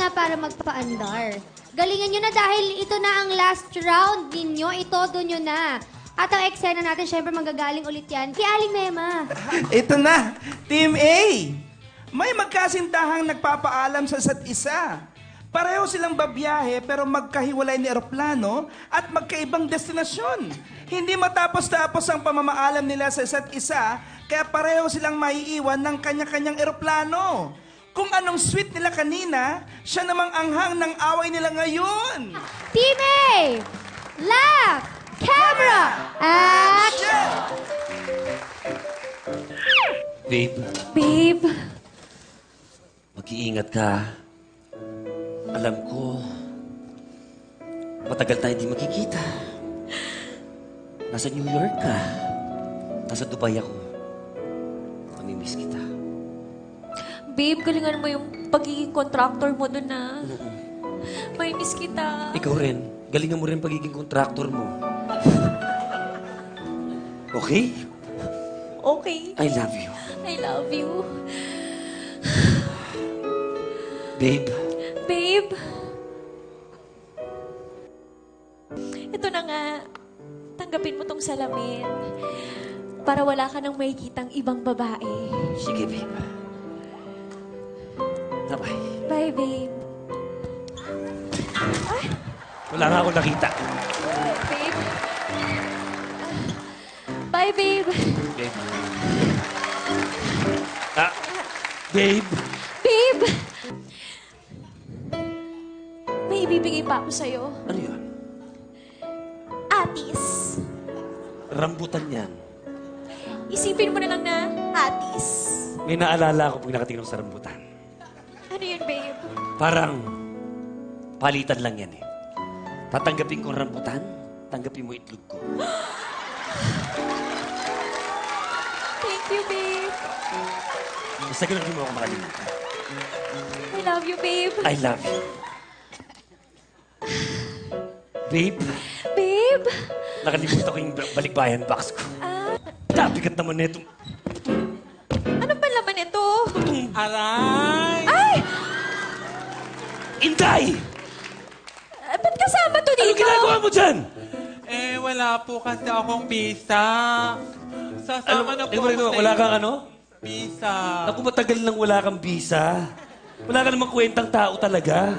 na para magpaandar. Galingan nyo na dahil ito na ang last round ninyo. Itodo nyo na. At ang eksena natin, syempre magagaling ulit yan. Kay Aling Mema. Ito na, Team A. May magkasintahang nagpapaalam sa isa't isa. Pareho silang babiyahe pero magkahiwalay ni eroplano at magkaibang destinasyon. Hindi matapos-tapos ang pamamaalam nila sa isa't isa, kaya pareho silang maiiwan ng kanya-kanyang eroplano. Kung anong sweet nila kanina, siya namang anghang ng away nila ngayon. Team A! Lock! Camera! Action! Babe, Babe. mag-iingat ka. Alam ko, matagal tayo hindi magkikita. Nasa New York ka. Nasa Dubai ako. Namimiss kita. Babe, galingan mo yung pagiging contractor mo doon na. May miss kita. Ikaw rin. Galingan mo rin pagiging kontraktor mo. Okay? Okay. I love you. I love you. Babe, Babe. Ito na nga. Tanggapin mo tong salamin. Para wala ka nang makikitang ibang babae. sige babe. Bye-bye. Bye, babe. Wala nga ako nakita. Babe. Bye, babe. Babe. Ah, babe. Babe! May ibibigay pa ako sa'yo. Ano yun? Atis. Rambutan yan. Isipin mo na lang na atis. May naalala ako pag nakatingin sa rambutan. Ano yun, babe? Parang palitan lang yan eh. Tatanggapin ko ang rambutan, tanggapin mo itlog ko. Thank you, babe. Basta ganun di mo ako makalimutan. I love you, babe. I love you. Babe, Babe? nakalimutan ko yung balikbayan box ko. Dabigat naman na itong... Ano pa laman ito? Aray! Ay! Inday! Ba't kasama to Anong dito? ginagawa mo dyan? Eh, wala po kasi akong visa. Sasama na po Wala kang ano? visa. Naku, matagal nang wala kang visa. Wala ka namang kwentang tao talaga.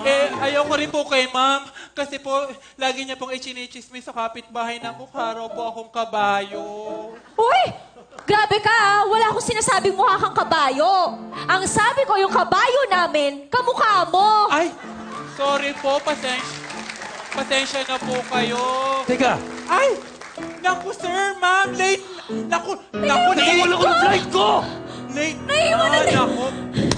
Eh, ayoko rin po kay ma'am. Kasi po, lagi niya pong ichinichismis sa kapitbahay na mukha raw po akong kabayo. Uy! Grabe ka, ah. Wala akong sinasabing mukha kang kabayo. Ang sabi ko, yung kabayo namin, kamukha mo. Ay, sorry po, pasensya na po kayo. Teka, Ay! Naku, sir, ma'am, late. Naku, naiwan ako ng flight ko! Late. Naiwan na- Naku.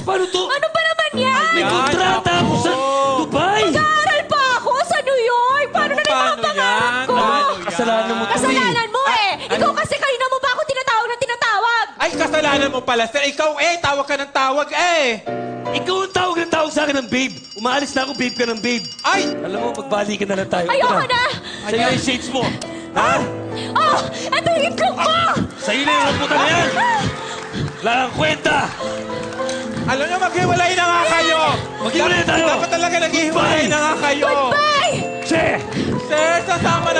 Paano to? Ano ba naman yan? May Yan, kontrata ako sa ako. Dubai! Nag-aaral pa ako sa New York. Paano na rin mga Paano pangarap yan? ko? Paano yan? Kasalanan mo to eh. Kasalanan mo eh. Ano? Ikaw kasi kanina mo pa ako tinatawag ng tinatawag. Ay, kasalanan mo pala, sir. Ikaw tawag ka ng tawag Ikaw ang tawag ng tawag sa akin ng babe. Umaalis na ako, babe ka ng babe. Ay! Alam mo, magbalikan na lang tayo. Ayoko Tara. na. Sa'yo na yung shades mo. Ha? Oh, ito yung itlog ko. Sa'yo na yung rambutan na yan. Wala kang kwenta. Alam niyo, maghiwalay na nga kayo! Maghiwalay na tayo. Dapat talaga naghihiwalay na nga kayo! Goodbye. Che! Sir, sasama